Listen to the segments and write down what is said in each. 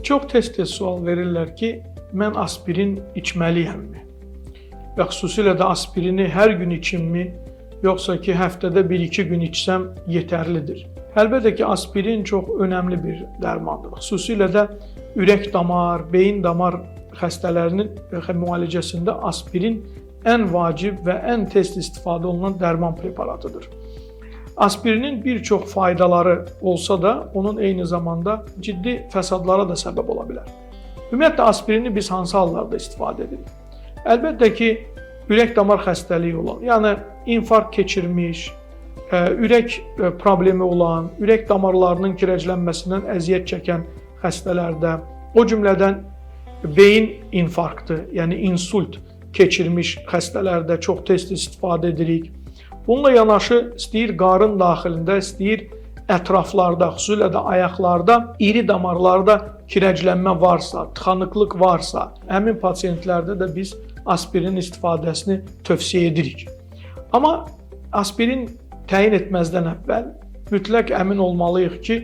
Çox tez-tez sual verirlər ki, mən aspirin içməliyəmmi? Və xüsusilə də aspirini hər gün içimmi, yoxsa ki, həftədə 1-2 gün içsəm yetərlidir? Əlbəttə ki, aspirin çox önəmli bir dərmandır. Xüsusilə də ürək-damar, beyin-damar xəstələrinin müalicəsində aspirin ən vacib və ən tez istifadə olunan dərman preparatıdır. Aspirinin bir çox faydaları olsa da, onun eyni zamanda ciddi fəsadlara da səbəb ola bilər. Ümumiyyətlə, aspirini biz hansı hallarda istifadə edirik? Əlbəttə ki, ürək-damar xəstəliyi olan, yəni infarkt keçirmiş, ürək problemi olan, ürək damarlarının kirəclənməsindən əziyyət çəkən xəstələrdə, o cümlədən beyin infarktı, yəni insult keçirmiş xəstələrdə çox tez istifadə edirik. Bununla yanaşı, istəyir qarın daxilində, istəyir ətraflarda, xüsusilə də ayaqlarda, iri damarlarda kirəclənmə varsa, tıxanıqlıq varsa, həmin pasientlərdə də biz aspirin istifadəsini tövsiyə edirik. Amma aspirin təyin etməzdən əvvəl mütləq əmin olmalıyıq ki,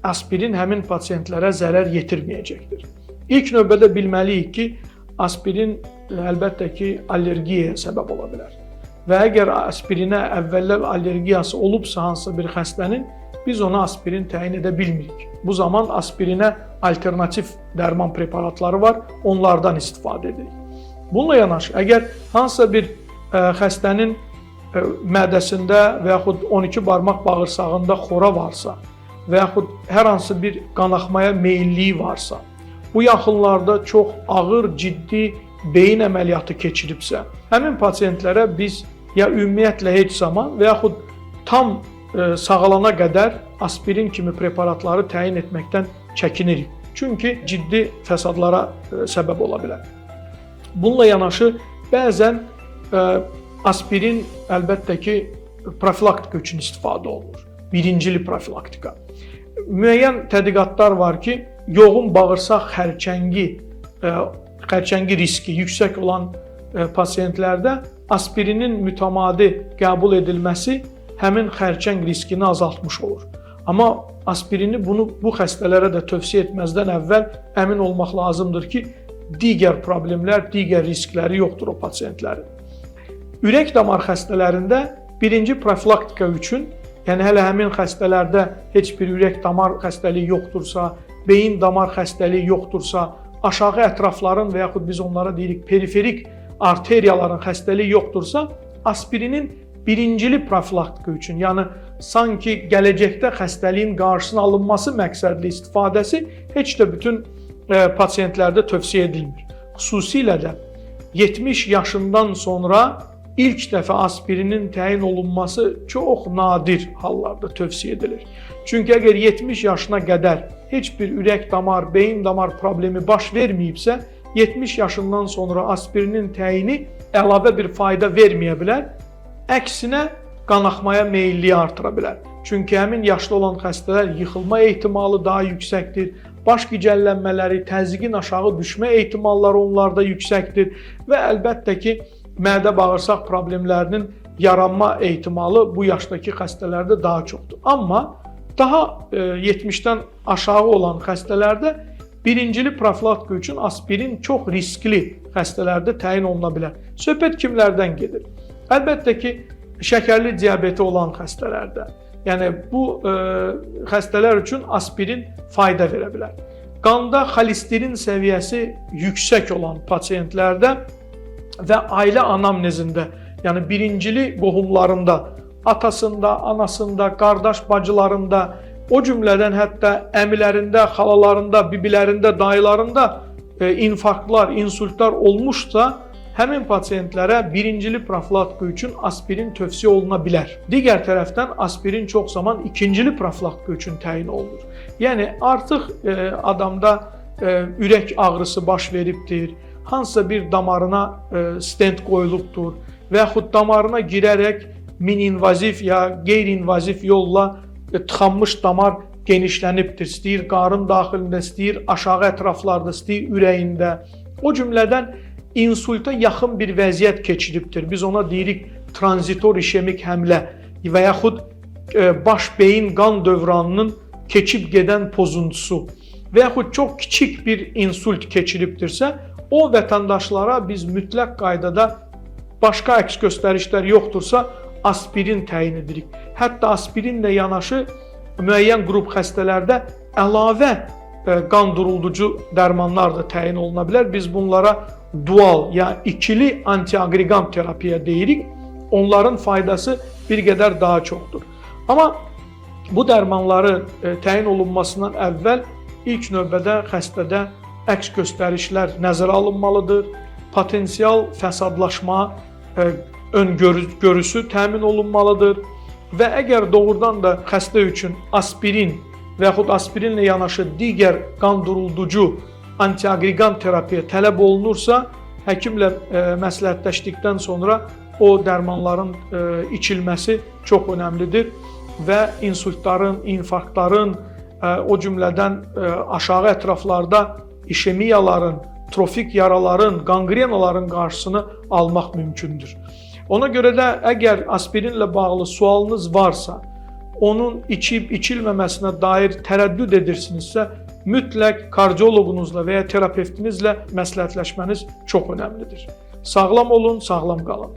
aspirin həmin pasientlərə zərər yetirməyəcəkdir. İlk növbədə bilməliyik ki, aspirin əlbəttə ki, allergiyaya səbəb ola bilər. Və əgər aspirinə əvvəllər allergiyası olubsa hansısa bir xəstənin, biz ona aspirin təyin edə bilmirik. Bu zaman aspirinə alternativ dərman preparatları var, onlardan istifadə edirik. Bununla yanaşı, əgər hansısa bir xəstənin mədəsində və yaxud 12 barmaq bağırsağında xora varsa və yaxud hər hansı bir qanaxmaya meyilliyi varsa, bu yaxınlarda çox ağır, ciddi beyin əməliyyatı keçiribsə, həmin pasientlərə biz ya ümumiyyətlə heç zaman və yaxud tam sağalana qədər aspirin kimi preparatları təyin etməkdən çəkinirik. Çünki ciddi fəsadlara səbəb ola bilər. Bununla yanaşı, bəzən aspirin əlbəttə ki, profilaktika üçün istifadə olunur. Birincili profilaktika. Müəyyən tədqiqatlar var ki, yoğun bağırsaq xərçəngi riski yüksək olan pasientlərdə aspirinin mütəmadi qəbul edilməsi həmin xərçəng riskini azaltmış olur. Amma aspirini bu xəstələrə də tövsiyə etməzdən əvvəl əmin olmaq lazımdır ki, digər problemlər, digər riskləri yoxdur o pasientlərin. Ürək damar xəstələrində birinci profilaktika üçün, yəni hələ həmin xəstələrdə heç bir ürək damar xəstəliyi yoxdursa, beyin damar xəstəliyi yoxdursa, aşağı ətrafların və yaxud biz onlara deyirik periferik arteriyaların xəstəliyi yoxdursa, aspirinin birincili profilaktika üçün, yəni sanki gələcəkdə xəstəliyin qarşısının alınması məqsədli istifadəsi heç də bütün pasientlərdə tövsiyə edilmir. Xüsusilə də 70 yaşından sonra ilk dəfə aspirinin təyin olunması çox nadir hallarda tövsiyə edilir. Çünki əgər 70 yaşına qədər heç bir ürək damar, beyin damar problemi baş verməyibsə, 70 yaşından sonra aspirinin təyini əlavə bir fayda verməyə bilər, əksinə qanaxmaya meyilliyi artıra bilər. Çünki həmin yaşlı olan xəstələr yıxılma ehtimalı daha yüksəkdir, baş gicəllənmələri, təzyiqin aşağı düşmə ehtimalları onlarda yüksəkdir və əlbəttə ki, mədə-bağırsaq problemlərinin yaranma ehtimalı bu yaşdakı xəstələrdə daha çoxdur. Amma daha 70-dən aşağı olan xəstələrdə birincili profilaktika üçün aspirin çox riskli xəstələrdə təyin oluna bilər. Söhbət kimlərdən gedir? Əlbəttə ki, şəkərli diabeti olan xəstələrdə, yəni bu xəstələr üçün aspirin fayda verə bilər. Qanda xolesterin səviyyəsi yüksək olan pasientlərdə və ailə anamnezində, yəni birincili qohumlarında, atasında, anasında, qardaş bacılarında, o cümlədən hətta əmilərində, xalalarında, bibilərində, dayılarında infarktlar, insultlar olmuşsa, həmin pasientlərə birincili profilaktika üçün aspirin tövsiyə oluna bilər. Digər tərəfdən aspirin çox zaman ikincili profilaktika üçün təyin olunur. Yəni artıq adamda ürək ağrısı baş veribdir, hansısa bir damarına stent qoyulubdur və yaxud damarına girərək min-invaziv ya qeyri-invaziv yolla tıxanmış damar genişlənibdir, istəyir qarın daxilində, istəyir aşağı ətraflarda, istəyir ürəyində. O cümlədən insulta yaxın bir vəziyyət keçiribdir. Biz ona deyirik tranzitor işemik həmlə və yaxud baş beyin qan dövranının keçib gedən pozuntusu. və yaxud çox kiçik bir insult keçiribdirsə, o vətəndaşlara biz mütləq qaydada başqa əks göstərişlər yoxdursa, aspirin təyin edirik. Hətta aspirinlə yanaşı müəyyən qrup xəstələrdə əlavə qan durulducu dərmanlar da təyin oluna bilər. Biz bunlara dual, yəni ikili antiaqregant terapiya deyirik. Onların faydası bir qədər daha çoxdur. Amma bu dərmanları təyin olunmasından əvvəl ilk növbədə xəstədə əks göstərişlər nəzərə alınmalıdır. Potensial fəsadlaşma öngörüsü təmin olunmalıdır və əgər doğrudan da xəstə üçün aspirin və yaxud aspirinlə yanaşı digər qan durulducu antiaqregant terapiya tələb olunursa, həkimlə məsləhətləşdikdən sonra o dərmanların içilməsi çox önəmlidir və insultların, infarktların, o cümlədən aşağı ətraflarda işemiyaların, trofik yaraların, qangrenaların qarşısını almaq mümkündür. Ona görə də əgər aspirinlə bağlı sualınız varsa, onun içilməməsinə dair tərəddüd edirsinizsə, mütləq kardioloqunuzla və ya terapevtinizlə məsləhətləşməniz çox önəmlidir. Sağlam olun, sağlam qalın.